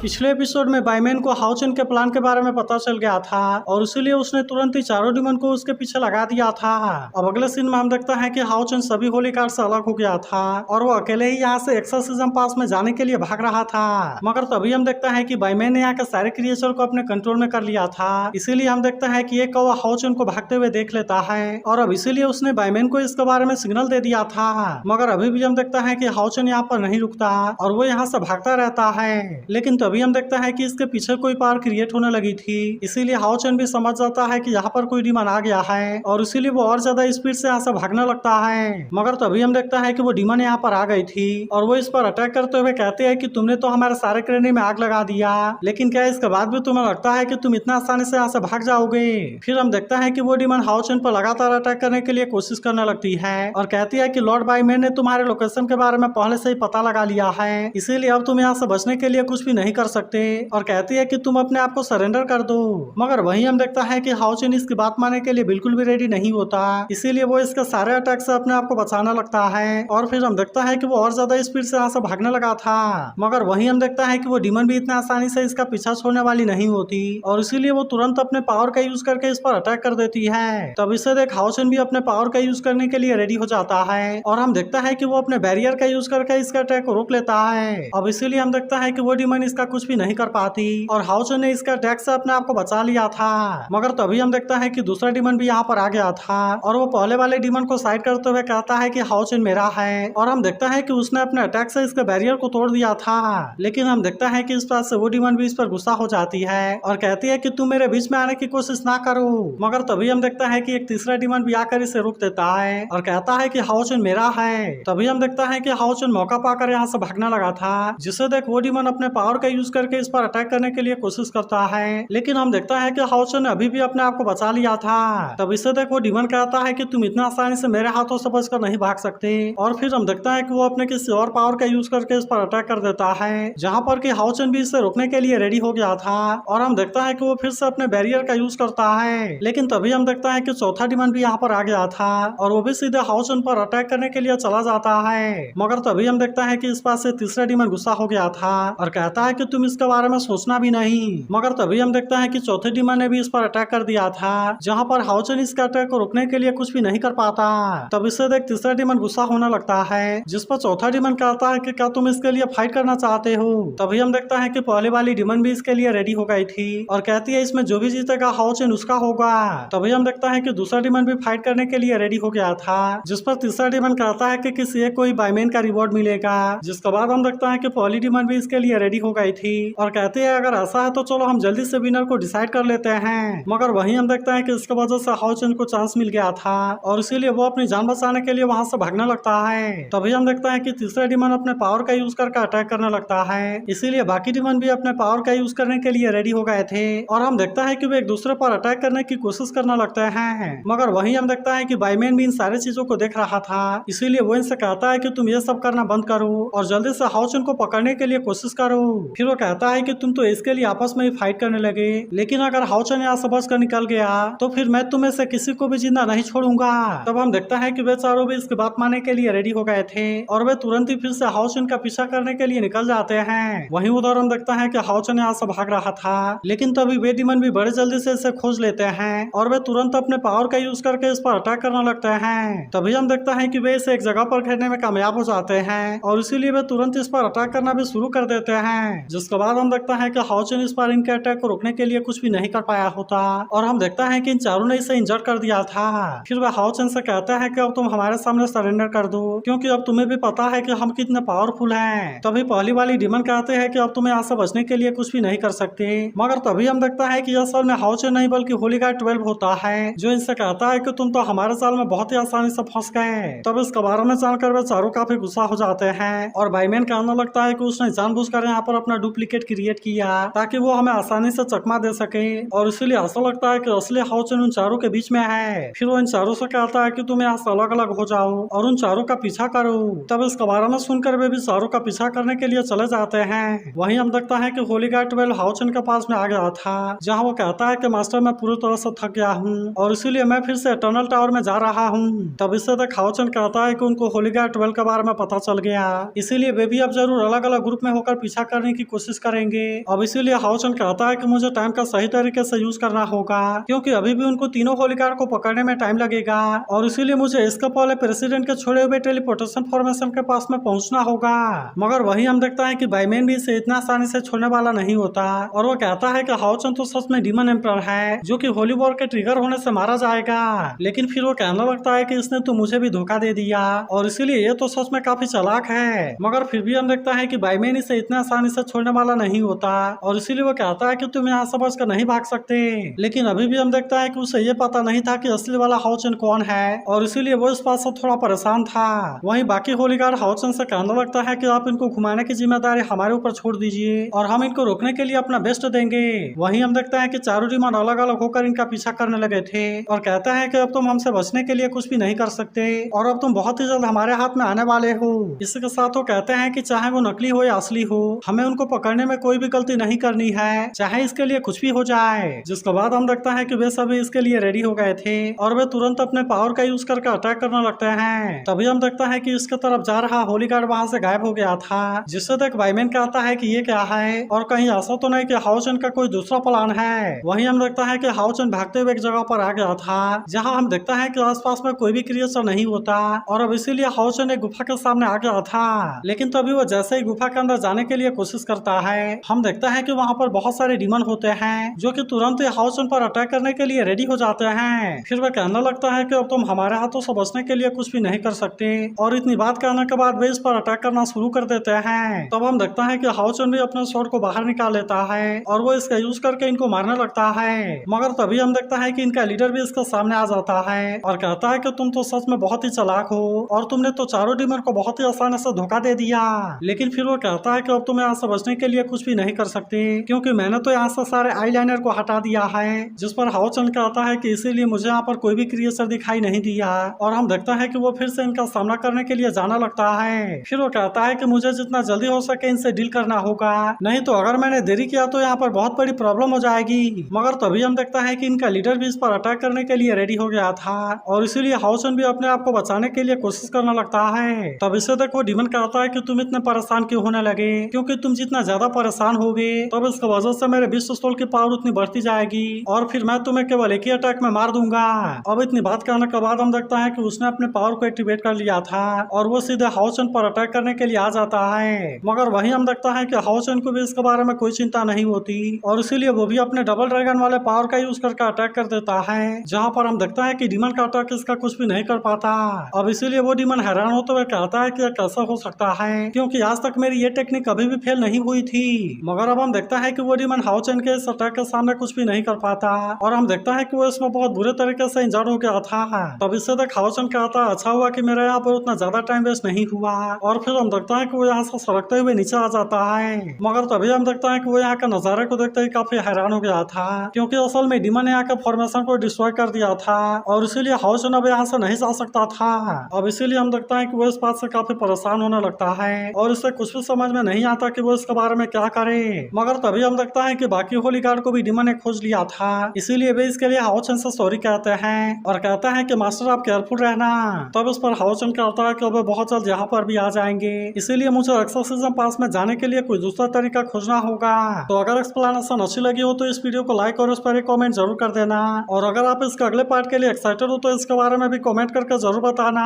पिछले एपिसोड में बाईमैन को हाओचन के प्लान के बारे में पता चल गया था और इसीलिए उसने तुरंत ही चारों डीमन को उसके पीछे लगा दिया था। अब अगले सीन में हम देखता है कि हाओचन सभी होली कार्ड से अलग हो गया था और वो अकेले ही यहाँ से एक्सोर्सिज्म पास में जाने के लिए भाग रहा था। मगर तभी हम देखता है कि बाईमैन ने यहाँ के सारे क्रिएचर को अपने कंट्रोल में कर लिया था। इसीलिए हम देखता है कि एक कौवा हाओचन को भागते हुए देख लेता है और अब इसीलिए उसने बाईमैन को इसके बारे में सिग्नल दे दिया था। मगर अभी भी हम देखता है कि हाओचन यहाँ पर नहीं रुकता और वो यहाँ से भागता रहता है। लेकिन तभी हम देखता है कि इसके पीछे कोई पावर क्रिएट होने लगी थी। इसीलिए हाओचन भी समझ जाता है कि यहाँ पर कोई डीमन आ गया है और इसीलिए वो और ज्यादा स्पीड से यहाँ से भागने लगता है। मगर तभी हम देखता है कि वो डीमन यहाँ पर आ गई थी और वो इस पर अटैक करते हुए कहते हैं कि तुमने तो हमारे सारे क्रेनी में आग लगा दिया, लेकिन क्या इसके बाद भी तुम्हें लगता है कि तुम इतना आसानी से यहाँ से भाग जाओगे। फिर हम देखता है कि वो डीमन हाओचन पर लगातार अटैक करने के लिए कोशिश करने लगती है और कहती है कि लॉर्ड बाईमैन ने तुम्हारे लोकेशन के बारे में पहले से ही पता लगा लिया है, इसीलिए अब तुम यहाँ से बचने के लिए कुछ भी नहीं कर सकते और कहती है कि तुम अपने आप को सरेंडर कर दो। मगर वहीं हम देखता है कि हाओचन इसकी बात मानने के लिए बिल्कुल भी रेडी नहीं होता, इसीलिए वो इसके सारे अटैक से अपने आप को बचाना लगता है और फिर हम देखता है कि वो और ज्यादा स्पीड से यहाँ से भागने लगा था। मगर वहीं हम देखता है कि वो डीमन भी इतना आसानी से इसका पीछा छोड़ने वाली नहीं होती और इसीलिए वो तुरंत अपने पावर का यूज करके इस पर अटैक कर देती है। तब इसे देख हाओचन भी अपने पावर का यूज करने के लिए रेडी हो जाता है और हम देखता है कि वो अपने बैरियर का यूज करके इसका अटैक को रोक लेता है। अब इसीलिए हम देखता है कि वो डीमन इसका कुछ भी नहीं कर पाती और हाओचन ने इसका अटैक से अपने आप को बचा लिया था। मगर तभी हम देखता है कि दूसरा डीमन भी यहाँ पर आ गया था और वो पहले वाले डीमन को साइड करते हुए कहता है कि हाओचन मेरा है और हम देखता है कि उसने अपने अटैक से इसके बैरियर को तोड़ दिया था। लेकिन हम देखता है कि इस बात से वो डीमन भी इस पर गुस्सा हो जाती है और कहती है कि तुम मेरे बीच में आने की कोशिश ना करो। मगर तभी हम देखता है कि एक तीसरा डीमन भी आकर इसे रोक देता है और कहता है कि हाओचन मेरा है। तभी हम देखता है कि हाओचन मौका पाकर यहाँ से भागने लगा था, जिसे देख वो डीमन अपने पावर का यूज करके इस पर अटैक करने के लिए कोशिश करता है। लेकिन हम देखता है कि हाओचन ने अभी भी अपने आप को बचा लिया था। तब इसे देख वो डीमन कहता है कि तुम इतना आसानी से मेरे हाथों से बचकर नहीं भाग सकते और फिर हम देखता है कि वो अपने किसी और पावर का यूज करके इस पर अटैक कर देता है, जहाँ पर कि हाओचन भी इसे रोकने के लिए रेडी हो गया था और हम देखता है कि वो फिर से अपने बैरियर का यूज करता है। लेकिन तभी हम देखता है कि चौथा डीमन भी यहाँ पर आ गया था और वो भी सीधे हाओचन पर अटैक करने के लिए चला जाता है। मगर तभी हम देखता है कि इस पास से तीसरा डीमन गुस्सा हो गया था और कहता है कि तुम इसके बारे में सोचना भी नहीं। मगर तभी हम देखता है कि चौथे डीमन ने भी इस पर अटैक कर दिया था, जहाँ पर हाओचन इसके अटैक को रोकने के लिए कुछ भी नहीं कर पाता। तब इससे देख तीसरा डीमन गुस्सा होने लगता है, जिस पर चौथा डीमन कहता है कि क्या तुम इसके लिए फाइट करना चाहते हो। तभी हम देखता है कि पहले वाली डीमन भी इसके लिए रेडी हो गई थी और कहती है इसमें जो भी जीतेगा हाओचन उसका होगा। तभी हम देखता है कि दूसरा डीमन भी फाइट करने के लिए रेडी हो गया था, जिस पर तीसरा डीमन कहता है कि किसी एक कोई बाईमैन का रिवॉर्ड मिलेगा। जिसके बाद हम देखता है कि पहली डीमन भी इसके लिए रेडी हो गई थी और कहते हैं अगर ऐसा है तो चलो हम जल्दी से विनर को डिसाइड कर लेते हैं। मगर वहीं हम देखता है कि इसके वजह से हाओचन को चांस मिल गया था और इसीलिए वो अपनी जान बचाने के लिए वहां से भागने लगता है। तभी हम देखता है कि तीसरा डीमन अपने पावर का यूज करके अटैक करने लगता है, इसीलिए बाकी डीमन भी अपने पावर का यूज करने के लिए रेडी हो गए थे और हम देखता है कि वो एक दूसरे पर अटैक करने की कोशिश करने लगते हैं। मगर वहीं हम देखता है कि बाईमैन भी इन सारी चीजों को देख रहा था, इसीलिए वो इनसे कहता है कि तुम ये सब करना बंद करो और जल्दी से हाओचन को पकड़ने के लिए कोशिश करो। फिर वो कहता है कि तुम तो इसके लिए आपस में ही फाइट करने लगे, लेकिन अगर हाओचन यहाँ से बच कर निकल गया तो फिर मैं तुम्हें से किसी को भी जिंदा नहीं छोड़ूंगा। तब हम देखता है कि वे चारों भी इसकी बात मानने के लिए रेडी हो गए थे और वे तुरंत ही फिर से हाओचन का पीछा करने के लिए निकल जाते हैं। वहीं उधर हम देखता है कि हाओचन यहाँ से भाग रहा था, लेकिन तभी वे डीमन भी बड़े जल्दी से इसे खोज लेते हैं और वे तुरंत अपने पावर का यूज करके इस पर अटैक करने लगते हैं। तभी हम देखता है कि वे इसे एक जगह पर घेरने में कामयाब हो जाते हैं और इसीलिए वे तुरंत इस पर अटैक करना भी शुरू कर देते हैं। जिसके बाद हम देखता है कि हाओचन इस पर इनके अटैक को रोकने के लिए कुछ भी नहीं कर पाया होता और हम देखता है कि इन चारों ने इसे इंजर्ड कर दिया था। फिर वह हाओचन से कहता है कि अब तुम हमारे सामने सरेंडर कर दो, क्योंकि अब तुम्हें भी पता है कि हम कितने पावरफुल हैं। तभी पहली वाली डीमन कहते हैं कि अब तुम्हें यहाँ से बचने के लिए कुछ भी नहीं कर सकते। मगर तभी हम देखता है कि यह असल में हाओचन नहीं बल्कि होली गार्ड 12 होता है, जो इनसे कहता है कि तुम तो हमारे साल में बहुत ही आसानी से फंस गए। तब इसके बारे में जानकर वे चारों काफी गुस्सा हो जाते हैं और बाईमैन कहने लगता है कि उसने जानबूझकर यहाँ पर अपना डुप्लीकेट क्रिएट किया ताकि वो हमें आसानी से चकमा दे सके और इसीलिए ऐसा लगता है कि असली हाओचन उन चारों के बीच में है। फिर वो इन चारों से कहता है कि तुम यहाँ से अलग अलग हो जाओ और उन चारों का पीछा करो। तब इसके बारे में सुनकर वे भी चारों का पीछा करने के लिए चले जाते हैं। वहीं हम देखता है कि होली गार्ड 12 हाओचन के पास में आ गया था, जहाँ वो कहता है कि मास्टर मैं पूरी तरह से थक गया हूँ और इसीलिए मैं फिर से इटर्नल टावर में जा रहा हूँ। तब इससे तक हाओचन कहता है कि उनको होली गार्ड 12 के बारे में पता चल गया, इसीलिए वे भी अब जरूर अलग अलग ग्रुप में होकर पीछा करने की कोशिश करेंगे। अब इसीलिए हाउचन कहता है कि मुझे टाइम का सही तरीके से यूज करना होगा, क्योंकि अभी भी उनको तीनों होली गार्ड को पकड़ने में टाइम लगेगा और इसीलिए मुझे इसके पहले प्रेसिडेंट के छोड़े हुए टेलीपोर्टेशन फॉर्मेशन के पास में पहुंचना होगा। मगर वही हम देखता है कि बाइमैन भी इसे इतना आसानी से छोड़ने वाला नहीं होता और वो कहता है कि हाउचन तो सच में डीमन एम्परर है जो कि होली वॉर के ट्रिगर होने से मारा जाएगा। लेकिन फिर वो कहने लगता है कि इसने तो मुझे भी धोखा दे दिया और इसीलिए ये तो सच में काफी चालाक है। मगर फिर भी हम देखता है कि बाइमैन इसे इतना आसानी से छोड़ने वाला नहीं होता और इसीलिए वो कहता है कि तुम यहाँ से बच कर नहीं भाग सकते। लेकिन अभी भी हम देखता है कि उसे ये पता नहीं था कि असली वाला हाउचन कौन है और इसीलिए वो इस बात से थोड़ा परेशान था। वहीं बाकी होली गार्ड हाउचन से कहने लगता है कि आप इनको घुमाने की जिम्मेदारी हमारे ऊपर छोड़ दीजिए और हम इनको रोकने के लिए अपना बेस्ट देंगे। वहीं हम देखते हैं कि चारों डीमन अलग अलग होकर इनका पीछा करने लगे थे और कहता है कि अब तुम हमसे बचने के लिए कुछ भी नहीं कर सकते और अब तुम बहुत ही जल्द हमारे हाथ में आने वाले हो। इसी के साथ वो कहते हैं कि चाहे वो नकली हो या असली हो, हमें उनको पकड़ने में कोई भी गलती नहीं करनी है, चाहे इसके लिए कुछ भी हो जाए। जिसके बाद हम देखता है कि वे सभी इसके लिए रेडी हो गए थे और वे तुरंत अपने पावर का यूज करके अटैक करने लगते हैं। तभी हम देखता है कि इसके तरफ जा रहा होली गार्ड वहाँ से गायब हो गया था, जिससे देख बाइमैन कहता है कि ये क्या है और कहीं ऐसा तो नहीं कि हाउचन का कोई दूसरा प्लान है। वहीं हम देखता है कि हाउचन भागते हुए एक जगह पर आ गया था जहाँ हम देखता है कि आसपास में कोई भी क्रिएचर नहीं होता और अब इसीलिए हाउचन एक गुफा के सामने आ गया था। लेकिन तभी वो जैसे ही गुफा के अंदर जाने के लिए कोशिश करता है, हम देखता है कि वहाँ पर बहुत सारे डीमन होते हैं जो कि तुरंत ही हाउचन पर अटैक करने के लिए रेडी हो जाते हैं। फिर वह कहने लगता है कि अब तुम हमारे हाथों से बचने के लिए कुछ भी नहीं कर सकते और इतनी बात कहने के बाद वे इस पर अटैक करना शुरू कर देते हैं। तब हम देखता है कि हाउचन भी अपने स्वॉर्ड को बाहर निकाल लेता है और वो इसका यूज करके इनको मारने लगता है। मगर तभी हम देखता है कि इनका लीडर भी इसके सामने आ जाता है और कहता है कि तुम तो सच में बहुत ही चालाक हो और तुमने तो चारों डीमन को बहुत ही आसानी से धोखा दे दिया। लेकिन फिर वो कहता है कि अब तुम यहाँ से बचने के लिए कुछ भी नहीं कर सकते, क्योंकि मैंने तो यहाँ से सारे आईलाइनर को हटा दिया है। जिस पर हाउचन कहता है कि इसीलिए मुझे यहाँ पर कोई भी क्रिएचर दिखाई नहीं दिया और हम देखता है कि वो फिर से इनका सामना करने के लिए जाना लगता है। फिर वो कहता है कि मुझे जितना जल्दी हो सके इनसे डील करना होगा, नहीं तो अगर मैंने देरी किया तो यहाँ पर बहुत बड़ी प्रॉब्लम हो जाएगी। मगर तभी हम देखता है कि इनका लीडर भी इस पर अटैक करने के लिए रेडी हो गया था और इसीलिए हाउचन भी अपने आप को बचाने के लिए कोशिश करने लगता है। तब इसे देखो डीमन कहता है कि तुम इतने परेशान क्यों होने लगे, क्योंकि तुम जितना ज्यादा परेशान होगे तब इसकी वजह से मेरे विश्व सोल की पावर उतनी बढ़ती जाएगी और फिर मैं तुम्हें केवल एक ही अटैक में मार दूंगा। अब इतनी बात करने के बाद हम देखता है कि उसने अपने पावर को एक्टिवेट कर लिया था और वो सीधे हाउचन पर अटैक करने के लिए आ जाता है। मगर वहीं हम देखता है कि हाउचन को भी इसके बारे में कोई चिंता नहीं होती और इसीलिए वो भी अपने डबल ड्रैगन वाले पावर का यूज करके अटैक कर देता है, जहाँ पर हम देखता है कि डीमन का अटैक इसका कुछ भी नहीं कर पाता। अब इसीलिए वो डीमन हैरान होते हुए कहता है कि यह कैसा हो सकता है, क्योंकि आज तक मेरी ये टेक्निक कभी भी फेल नहीं हुई थी। मगर अब हम देखता है कि वो डीमन हाउचन के इस अटैक के सामने कुछ भी नहीं कर पाता और हम देखता है कि वो इसमें बहुत बुरे तरीके से इंजर्ड हो गया था। तब इससे देख हाउचन कहता है अच्छा हुआ कि मेरा यहाँ पर उतना ज्यादा टाइम वेस्ट नहीं हुआ और फिर हम देखता है कि वो यहाँ से सड़कते हुए नीचे आ जाता है। मगर तभी हम देखता है कि वो यहाँ के नजारे को देखते ही काफी हैरान हो गया था, क्योंकि असल में डीमन यहाँ के फॉर्मेशन को डिस्ट्रॉय कर दिया था और इसीलिए हाउचन अब यहाँ से नहीं जा सकता था। अब इसीलिए हम देखता है कि वो इस बात से काफी परेशान होने लगता है और इसे कुछ भी समझ में नहीं आता कि वो इसके बारे में क्या करे। मगर तभी हम देखता है कि बाकी होली गार्ड को भी डीमन ने खोज लिया था, इसीलिए वे इसके लिए हाउचन से सॉरी कहते हैं और कहता है कि मास्टर आप केयरफुल रहना। तब इस पर हाउचन कहता है कि वो बहुत जल्द यहाँ पर भी आ जाएंगे, इसीलिए मुझे एक्सोर्सिज्म पास में जाने के लिए कोई दूसरा तरीका खोजना होगा। तो अगर एक्सप्लेनेशन अच्छी लगी हो तो इस वीडियो को लाइक और उस पर एक कमेंट जरूर कर देना और अगर आप इसके अगले पार्ट के लिए एक्साइटेड हो तो इसके बारे में भी कमेंट करके जरूर बताना।